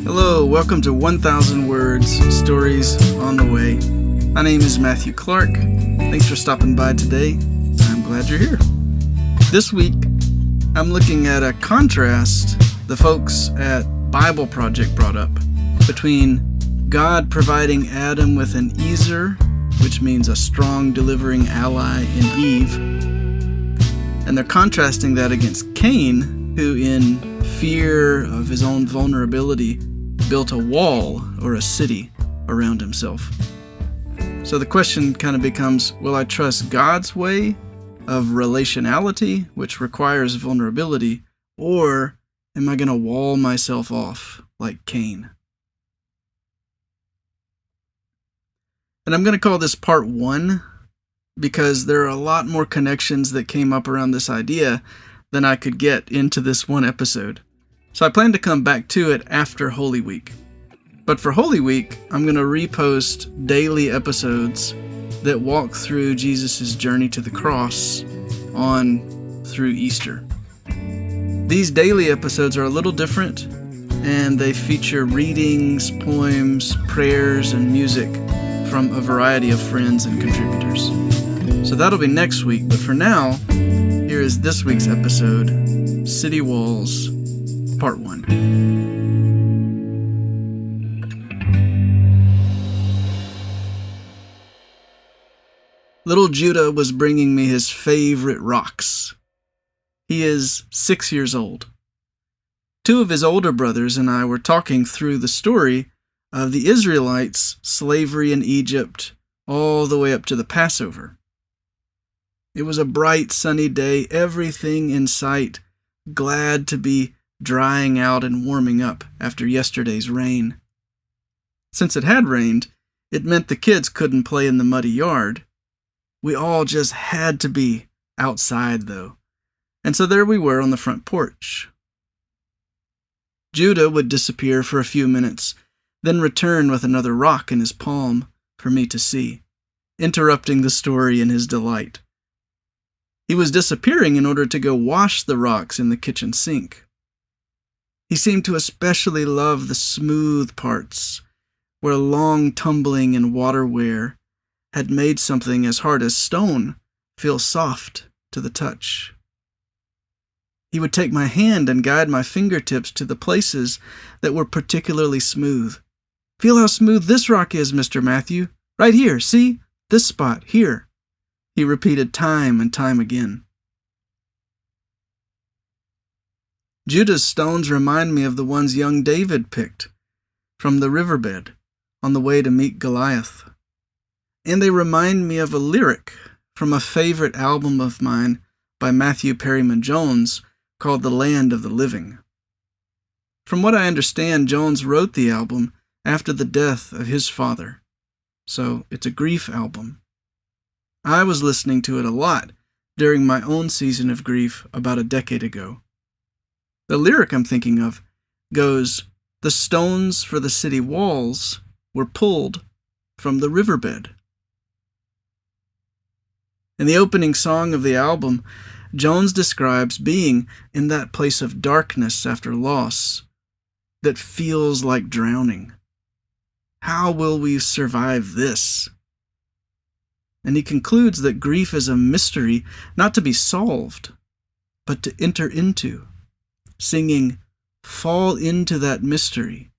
Hello, welcome to 1000 Words, Stories on the Way. My name is Matthew Clark. Thanks for stopping by today. I'm glad you're here. This week, I'm looking at a contrast the folks at Bible Project brought up between God providing Adam with an Ezer, which means a strong delivering ally in Eve, and they're contrasting that against Cain, who in fear of his own vulnerability built a wall or a city around himself. So the question kind of becomes, will I trust God's way of relationality, which requires vulnerability, or am I going to wall myself off like Cain? And I'm going to call this part 1 because there are a lot more connections that came up around this idea than I could get into this one episode. So I plan to come back to it after Holy Week. But for Holy Week, I'm going to repost daily episodes that walk through Jesus' journey to the cross on through Easter. These daily episodes are a little different, and they feature readings, poems, prayers, and music from a variety of friends and contributors. So that'll be next week, but for now, here is this week's episode, City Walls, Part 1. Little Judah was bringing me his favorite rocks. He is 6 years old. 2 of his older brothers and I were talking through the story of the Israelites' slavery in Egypt all the way up to the Passover. It was a bright, sunny day, everything in sight, glad to be drying out and warming up after yesterday's rain. Since it had rained, it meant the kids couldn't play in the muddy yard. We all just had to be outside, though. And so there we were on the front porch. Judah would disappear for a few minutes, then return with another rock in his palm for me to see, interrupting the story in his delight. He was disappearing in order to go wash the rocks in the kitchen sink. He seemed to especially love the smooth parts, where long tumbling and water wear had made something as hard as stone feel soft to the touch. He would take my hand and guide my fingertips to the places that were particularly smooth. "Feel how smooth this rock is, Mr. Matthew. Right here, see? This spot, here," he repeated time and time again. Judah's stones remind me of the ones young David picked from the riverbed on the way to meet Goliath. And they remind me of a lyric from a favorite album of mine by Matthew Perryman Jones called The Land of the Living. From what I understand, Jones wrote the album after the death of his father, so it's a grief album. I was listening to it a lot during my own season of grief about a decade ago. The lyric I'm thinking of goes, "The stones for the city walls were pulled from the riverbed." In the opening song of the album, Jones describes being in that place of darkness after loss that feels like drowning. How will we survive this? And he concludes that grief is a mystery not to be solved, but to enter into, singing, "Fall into that mystery,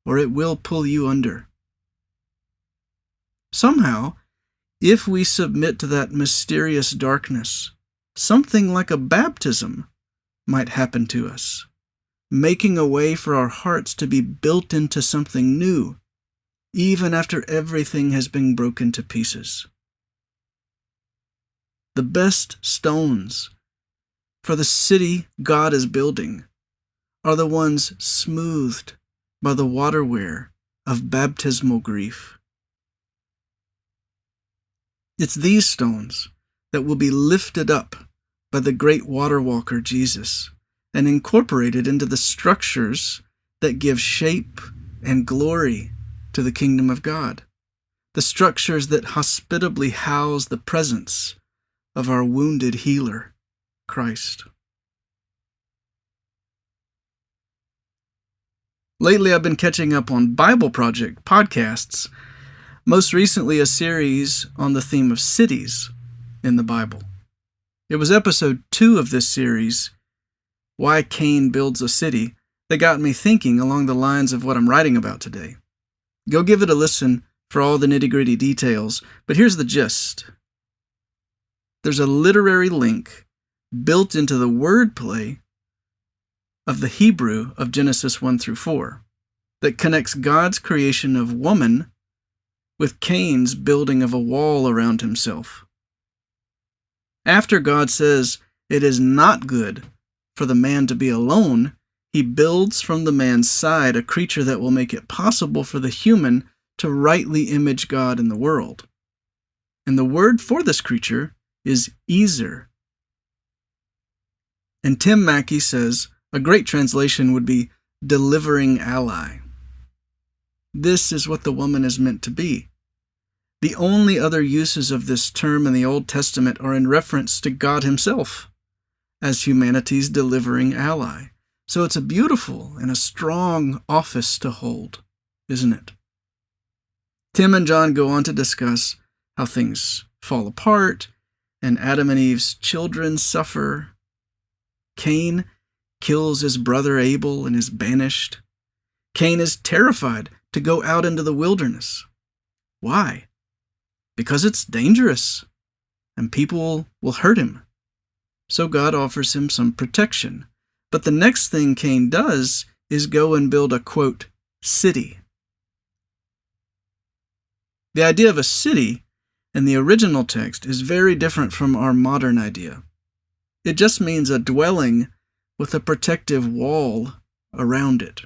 or it will pull you under." Somehow, if we submit to that mysterious darkness, something like a baptism might happen to us, making a way for our hearts to be built into something new, even after everything has been broken to pieces. The best stones for the city God is building are the ones smoothed by the water wear of baptismal grief. It's these stones that will be lifted up by the great water walker Jesus and incorporated into the structures that give shape and glory to the kingdom of God, the structures that hospitably house the presence of our wounded healer, Christ. Lately, I've been catching up on Bible Project podcasts, most recently a series on the theme of cities in the Bible. It was episode 2 of this series, Why Cain Builds a City, that got me thinking along the lines of what I'm writing about today. Go give it a listen for all the nitty-gritty details, but here's the gist. There's a literary link built into the wordplay of the Hebrew of Genesis 1 through 4 that connects God's creation of woman with Cain's building of a wall around himself. After God says it is not good for the man to be alone, he builds from the man's side a creature that will make it possible for the human to rightly image God in the world. And the word for this creature is Ezer. And Tim Mackey says a great translation would be delivering ally. This is what the woman is meant to be. The only other uses of this term in the Old Testament are in reference to God himself as humanity's delivering ally. So it's a beautiful and a strong office to hold, isn't it? Tim and John go on to discuss how things fall apart and Adam and Eve's children suffer. Cain kills his brother Abel and is banished. Cain is terrified to go out into the wilderness. Why? Because it's dangerous and people will hurt him. So God offers him some protection. But the next thing Cain does is go and build a, quote, city. The idea of a city in the original text is very different from our modern idea. It just means a dwelling with a protective wall around it.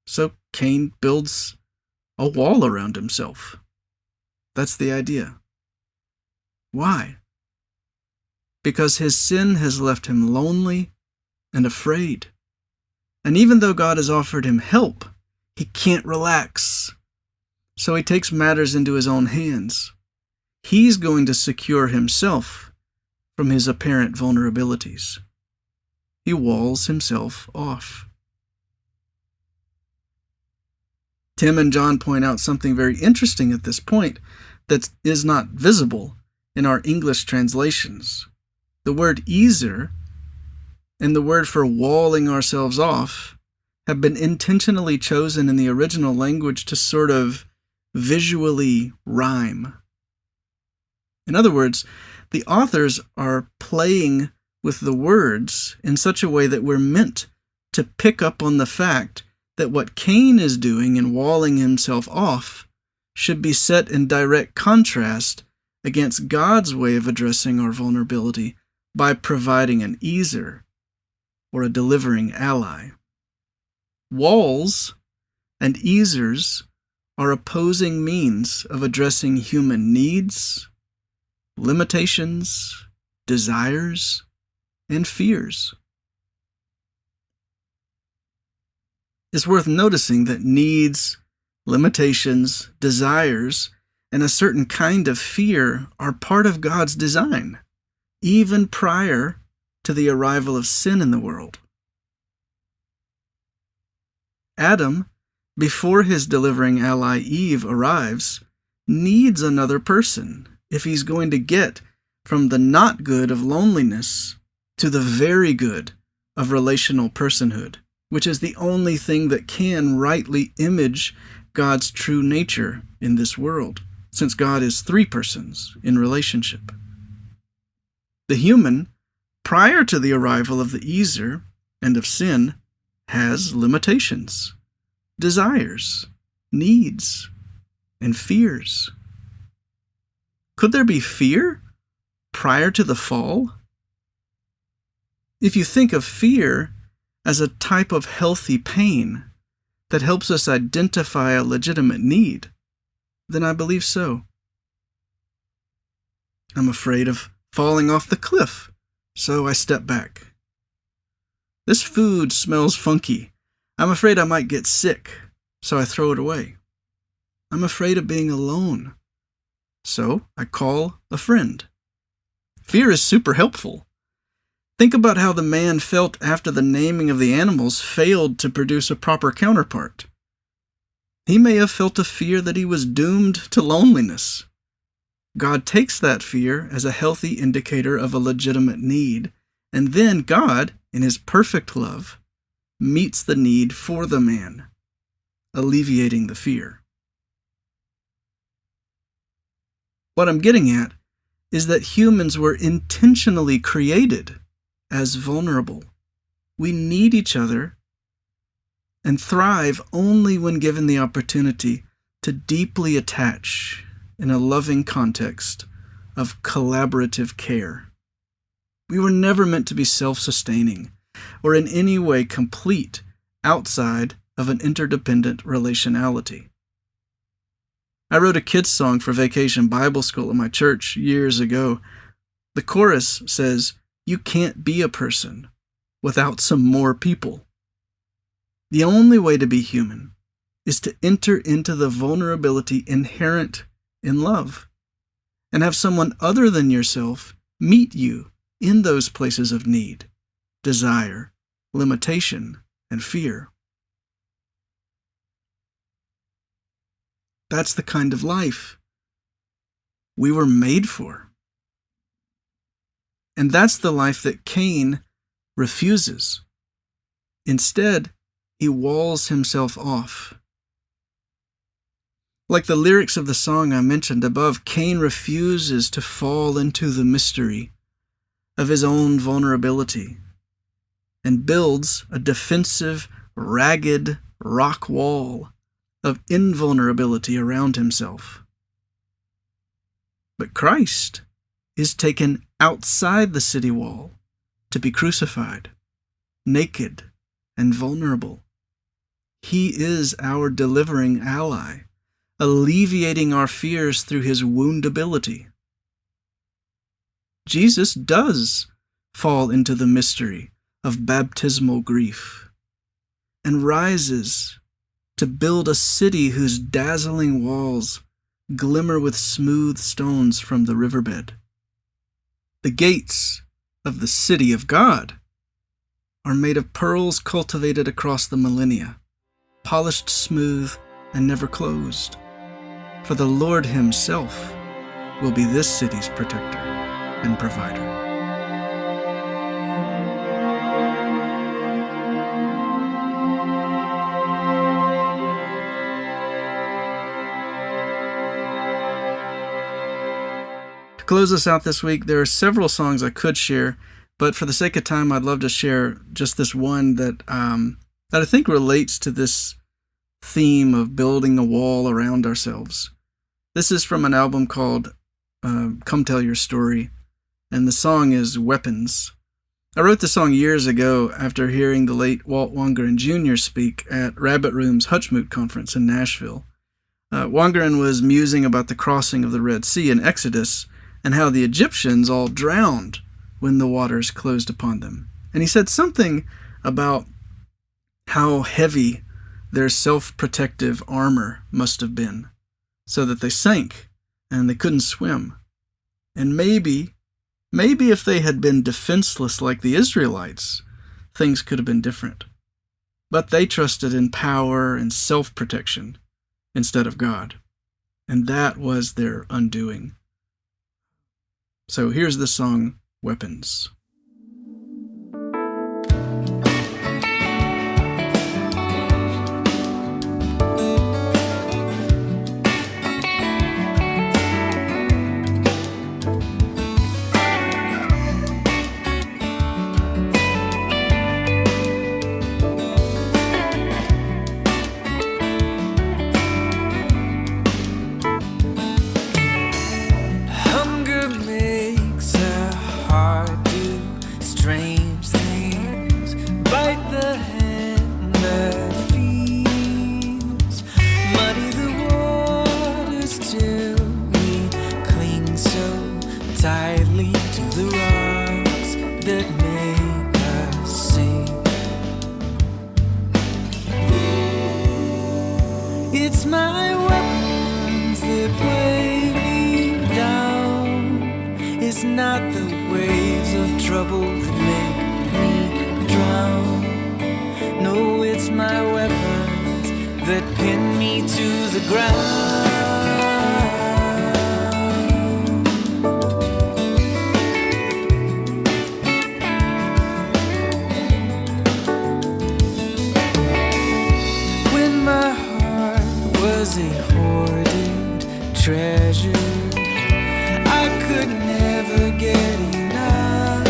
So Cain builds a wall around himself. That's the idea. Why? Because his sin has left him lonely and afraid. And even though God has offered him help, he can't relax. So he takes matters into his own hands. He's going to secure himself from his apparent vulnerabilities. He walls himself off. Tim and John point out something very interesting at this point that is not visible in our English translations. The word Ezer and the word for walling ourselves off have been intentionally chosen in the original language to sort of visually rhyme. In other words, the authors are playing with the words in such a way that we're meant to pick up on the fact that what Cain is doing in walling himself off should be set in direct contrast against God's way of addressing our vulnerability by providing an Ezer, or a delivering ally. Walls and Ezers are opposing means of addressing human needs, limitations, desires, and fears. It's worth noticing that needs, limitations, desires, and a certain kind of fear are part of God's design, even prior to the arrival of sin in the world. Adam, before his delivering ally Eve arrives, needs another person if he's going to get from the not good of loneliness to the very good of relational personhood, which is the only thing that can rightly image God's true nature in this world, since God is 3 persons in relationship. The human, prior to the arrival of the Ezer and of sin, has limitations, desires, needs, and fears. Could there be fear prior to the fall? If you think of fear as a type of healthy pain that helps us identify a legitimate need, then I believe so. I'm afraid of falling off the cliff, so I step back. This food smells funky. I'm afraid I might get sick, so I throw it away. I'm afraid of being alone, so I call a friend. Fear is super helpful. Think about how the man felt after the naming of the animals failed to produce a proper counterpart. He may have felt a fear that he was doomed to loneliness. God takes that fear as a healthy indicator of a legitimate need, and then God, in His perfect love, meets the need for the man, alleviating the fear. What I'm getting at is that humans were intentionally created as vulnerable. We need each other and thrive only when given the opportunity to deeply attach in a loving context of collaborative care. We were never meant to be self-sustaining or in any way complete outside of an interdependent relationality. I wrote a kids' song for Vacation Bible School at my church years ago. The chorus says, "You can't be a person without some more people." The only way to be human is to enter into the vulnerability inherent in love and have someone other than yourself meet you in those places of need, desire, limitation, and fear. That's the kind of life we were made for. And that's the life that Cain refuses. Instead, he walls himself off. Like the lyrics of the song I mentioned above, Cain refuses to fall into the mystery of his own vulnerability and builds a defensive, ragged rock wall of invulnerability around himself. But Christ is taken outside the city wall to be crucified, naked and vulnerable. He is our delivering ally, alleviating our fears through His woundability. Jesus does fall into the mystery of baptismal grief and rises to build a city whose dazzling walls glimmer with smooth stones from the riverbed. The gates of the city of God are made of pearls cultivated across the millennia, polished smooth and never closed. For the Lord Himself will be this city's protector and provider. To close us out this week, there are several songs I could share, but for the sake of time, I'd love to share just this one that I think relates to this theme of building a wall around ourselves. This is from an album called Come Tell Your Story, and the song is Weapons. I wrote the song years ago after hearing the late Walt Wangerin Jr. speak at Rabbit Room's Hutchmoot Conference in Nashville. Wangerin was musing about the crossing of the Red Sea in Exodus and how the Egyptians all drowned when the waters closed upon them. And he said something about how heavy their self-protective armor must have been, so that they sank and they couldn't swim. And maybe if they had been defenseless like the Israelites, things could have been different. But they trusted in power and self-protection instead of God. And that was their undoing. So here's the song, Weapons. It's my weapons that weigh me down. It's not the waves of trouble that make that pin me to the ground. When my heart was a hoarded treasure, I could never get enough,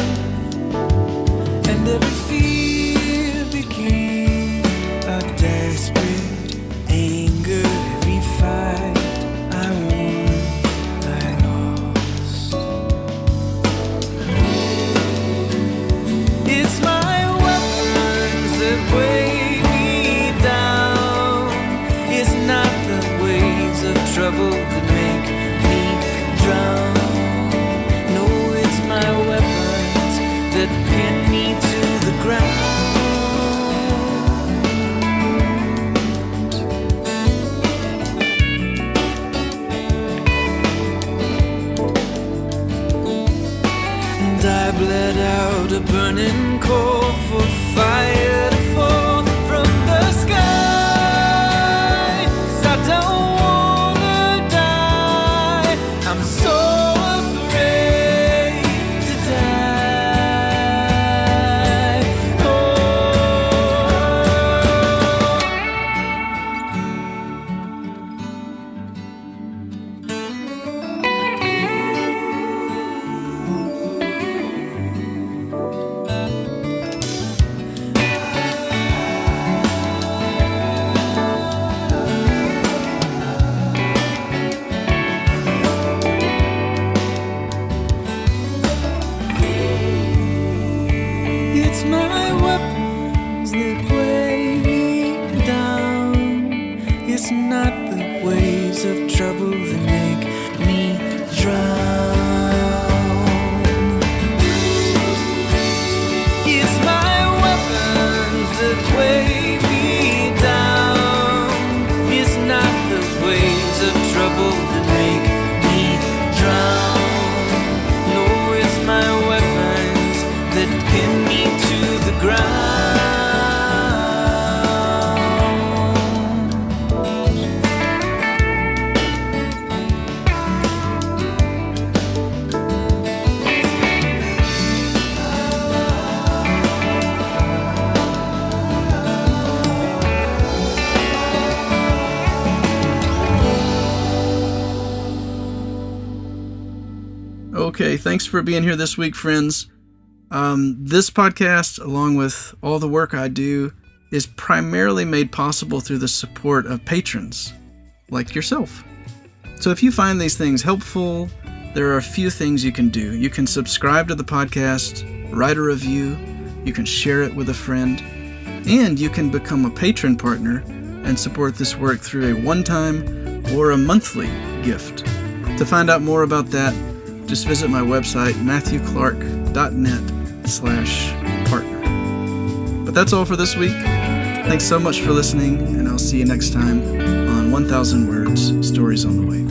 and every fear became a desperate anger. Every fight I won, I lost. It's my weapons that weigh me down. It's not the waves of trouble that make me drown. No, it's my weapons that pin me to the ground. And I bled out a burning coal for fire to fall from the sky. 'Cause I don't wanna die. I'm so afraid to die. It's my weapons that weigh me down. It's not the waves of trouble that make me drown. It's my weapons that weigh me down. It's not the waves of trouble that make me drown. No, it's my weapons that pin me to the ground. Okay, thanks for being here this week, friends. This podcast, along with all the work I do, is primarily made possible through the support of patrons like yourself. So if you find these things helpful, there are a few things you can do. You can subscribe to the podcast, write a review, you can share it with a friend, and you can become a patron partner and support this work through a one-time or a monthly gift. To find out more about that, just visit my website, matthewclark.net/partner. But that's all for this week. Thanks so much for listening, and I'll see you next time on 1000 Words, Stories on the Way.